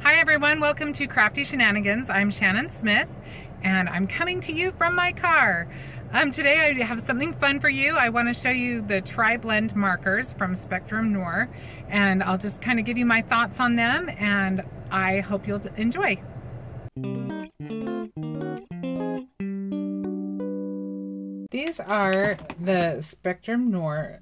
Hi everyone, welcome to Crafty Shenanigans. I'm Shannon Smith and I'm coming to you from my car. Today I have something fun for you. I want to show you the Tri-Blend markers from Spectrum Noir, and I'll just kind of give you my thoughts on them, and I hope you'll enjoy. These are the Spectrum Noir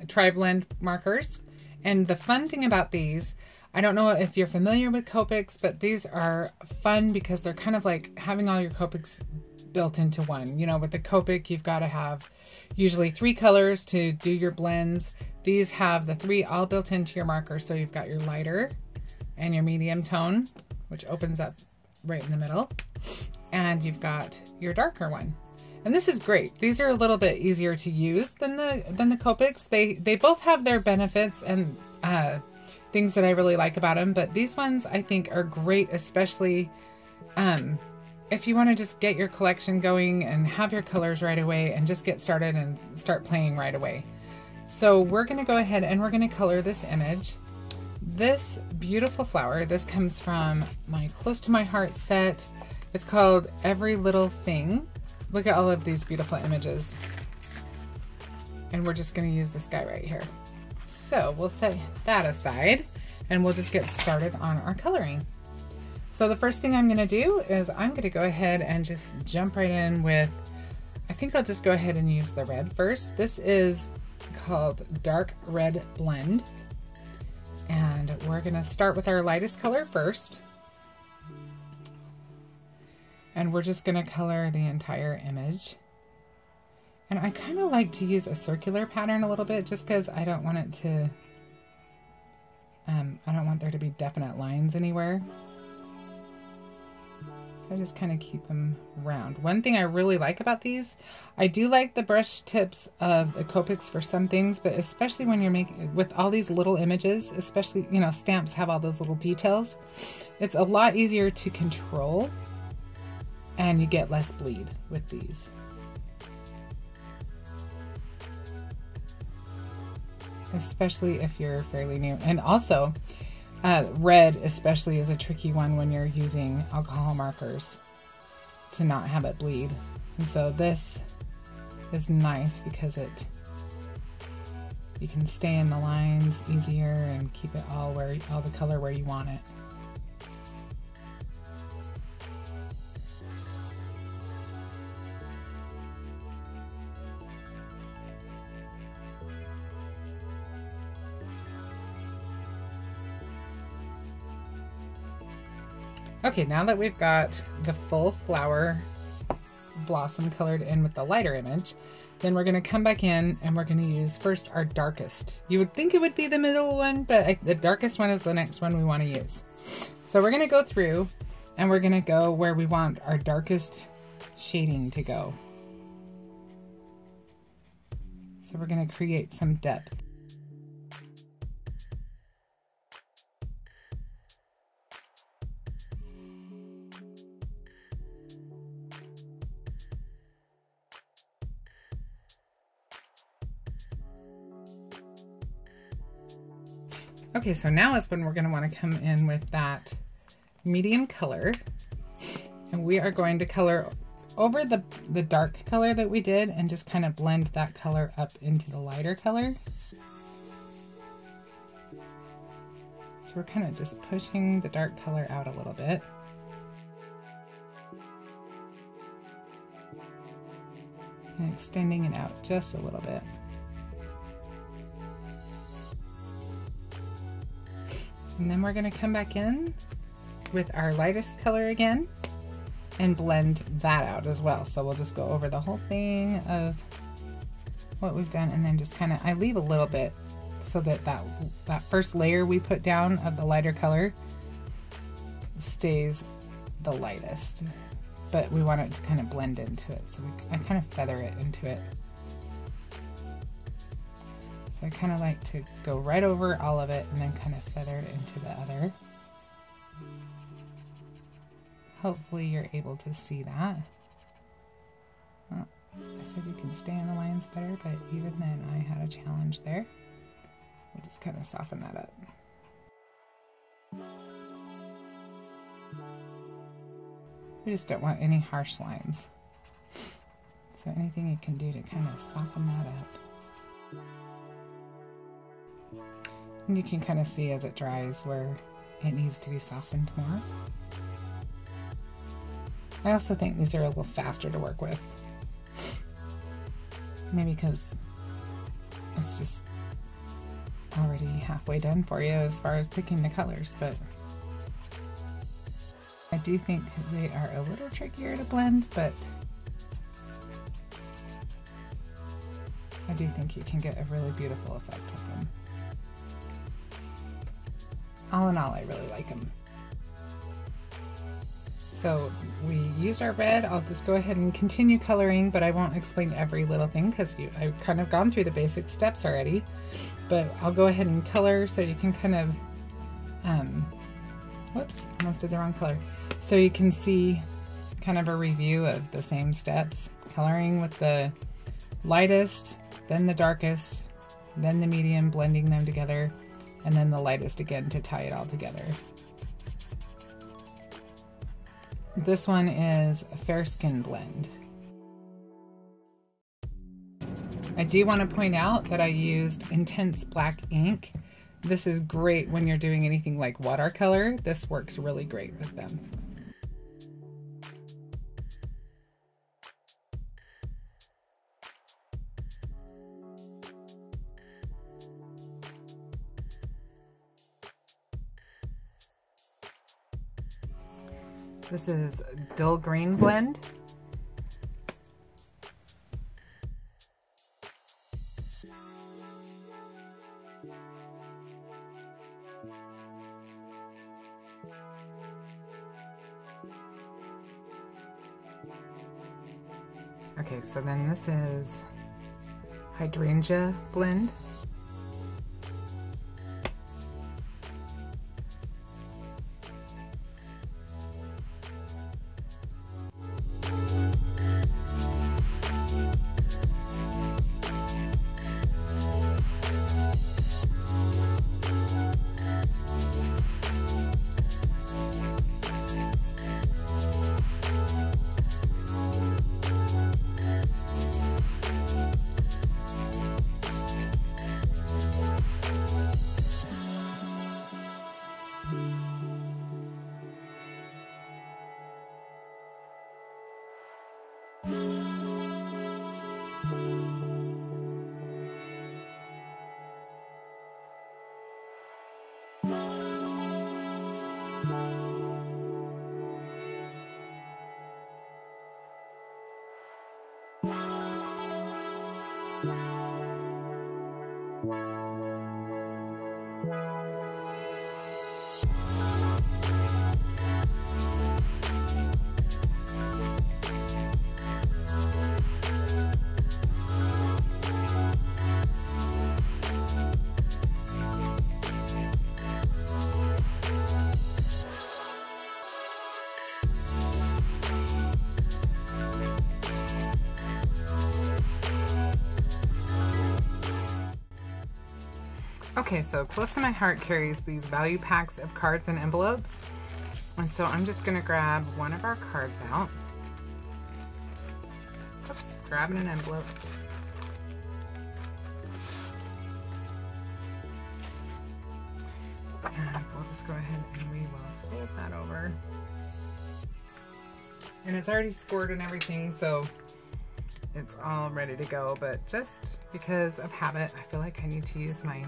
Tri-Blend markers, and the fun thing about these, I don't know if you're familiar with Copics, but these are fun because they're kind of like having all your Copics built into one. You know, with the Copic, you've got to have usually 3 colors to do your blends. These have the 3 all built into your marker. So you've got your lighter and your medium tone, which opens up right in the middle. And you've got your darker one. And this is great. These are a little bit easier to use than the Copics. They both have their benefits and things that I really like about them, but these ones I think are great, especially if you want to just get your collection going and have your colors right away and just get started and start playing right away. So we're going to go ahead and we're going to color this image. This beautiful flower, this comes from my Close to My Heart set. It's called Every Little Thing. Look at all of these beautiful images. And we're just going to use this guy right here. So we'll set that aside and we'll just get started on our coloring. So the first thing I'm going to do is I'm going to go ahead and just jump right in with, I think I'll just go ahead and use the red first. This is called Dark Red Blend. And we're going to start with our lightest color first. And we're just going to color the entire image. And I kind of like to use a circular pattern a little bit just because I don't want it to, I don't want there to be definite lines anywhere. So I just kind of keep them round. One thing I really like about these, I do like the brush tips of the Copics for some things, but especially when you're making, with all these little images, especially, you know, stamps have all those little details. It's a lot easier to control and you get less bleed with these. Especially if you're fairly new. And also, red especially is a tricky one when you're using alcohol markers to not have it bleed. And so this is nice because you can stay in the lines easier and keep it all the color where you want it. Okay, now that we've got the full flower blossom colored in with the lighter image, then we're going to come back in and we're going to use first our darkest. You would think it would be the middle one, but the darkest one is the next one we want to use. So we're going to go through and we're going to go where we want our darkest shading to go. So we're going to create some depth. Okay, so now is when we're going to want to come in with that medium color, and we are going to color over the dark color that we did and just kind of blend that color up into the lighter color. So we're kind of just pushing the dark color out a little bit. And extending it out just a little bit. And then we're going to come back in with our lightest color again and blend that out as well. So we'll just go over the whole thing of what we've done and then just kind of, I leave a little bit so that that first layer we put down of the lighter color stays the lightest. But we want it to kind of blend into it. So I kind of feather it into it. So I kind of like to go right over all of it and then kind of feather it into the other. Hopefully you're able to see that. Well, I said you can stay in the lines better, but even then I had a challenge there. We'll just kind of soften that up. We just don't want any harsh lines. So anything you can do to kind of soften that up. And you can kind of see as it dries where it needs to be softened more. I also think these are a little faster to work with. Maybe because it's just already halfway done for you as far as picking the colors, but I do think they are a little trickier to blend, but I do think you can get a really beautiful effect with them. All in all, I really like them. So we used our red. I'll just go ahead and continue coloring, but I won't explain every little thing because I've kind of gone through the basic steps already. But I'll go ahead and color so you can kind of, whoops, almost did the wrong color. So you can see kind of a review of the same steps. Coloring with the lightest, then the darkest, then the medium, blending them together, and then the lightest again to tie it all together. This one is a Fair Skin Blend. I do want to point out that I used intense black ink. This is great when you're doing anything like watercolor. This works really great with them. This is Dull Green Blend. Okay, so then this is Hydrangea Blend. Okay, so Close to My Heart carries these value packs of cards and envelopes. And so I'm just gonna grab one of our cards out. Oops, grabbing an envelope. And we'll just go ahead and we will fold that over. And it's already scored and everything, so it's all ready to go, but just because of habit, I feel like I need to use my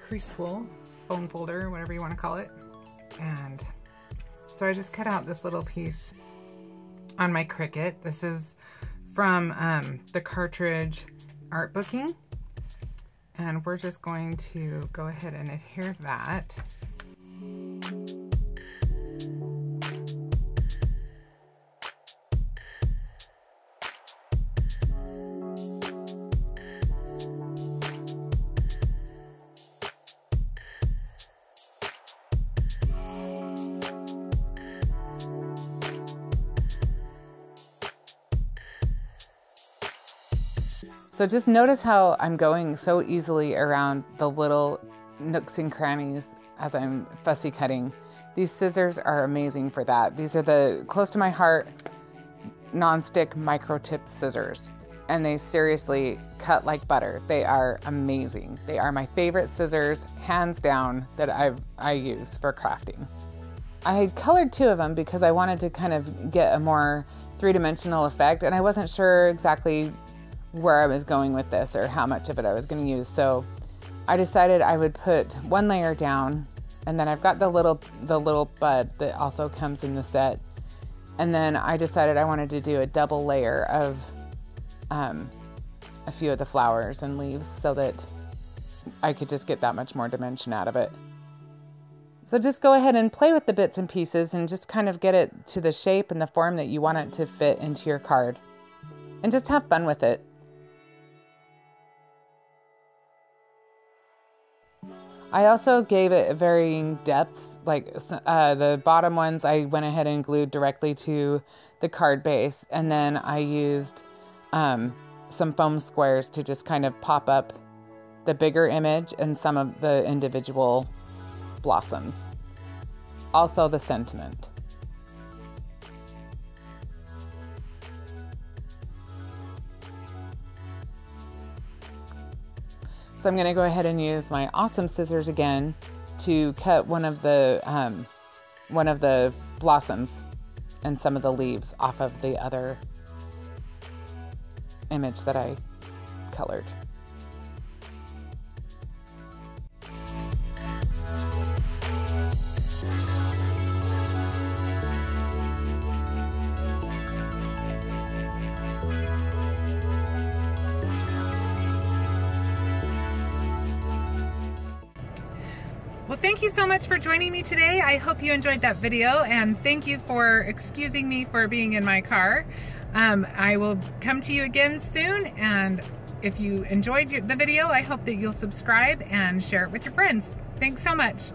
crease tool, foam folder, whatever you want to call it. And so I just cut out this little piece on my Cricut. This is from the cartridge Artbooking. And we're just going to go ahead and adhere that. So just notice how I'm going so easily around the little nooks and crannies as I'm fussy cutting. These scissors are amazing for that. These are the close to my heart non-stick micro tip scissors, and they seriously cut like butter. They are amazing. They are my favorite scissors, hands down, that I use for crafting. I colored 2 of them because I wanted to kind of get a more three-dimensional effect, and I wasn't sure exactly where I was going with this or how much of it I was going to use. So I decided I would put 1 layer down, and then I've got the little bud that also comes in the set. And then I decided I wanted to do a double layer of a few of the flowers and leaves so that I could just get that much more dimension out of it. So just go ahead and play with the bits and pieces and just kind of get it to the shape and the form that you want it to fit into your card. And just have fun with it. I also gave it varying depths, like the bottom ones I went ahead and glued directly to the card base, and then I used some foam squares to just kind of pop up the bigger image and some of the individual blossoms. Also the sentiment. So I'm going to go ahead and use my awesome scissors again to cut one of the blossoms and some of the leaves off of the other image that I colored. Well, thank you so much for joining me today. I hope you enjoyed that video, and thank you for excusing me for being in my car. I will come to you again soon, and if you enjoyed the video, I hope that you'll subscribe and share it with your friends. Thanks so much.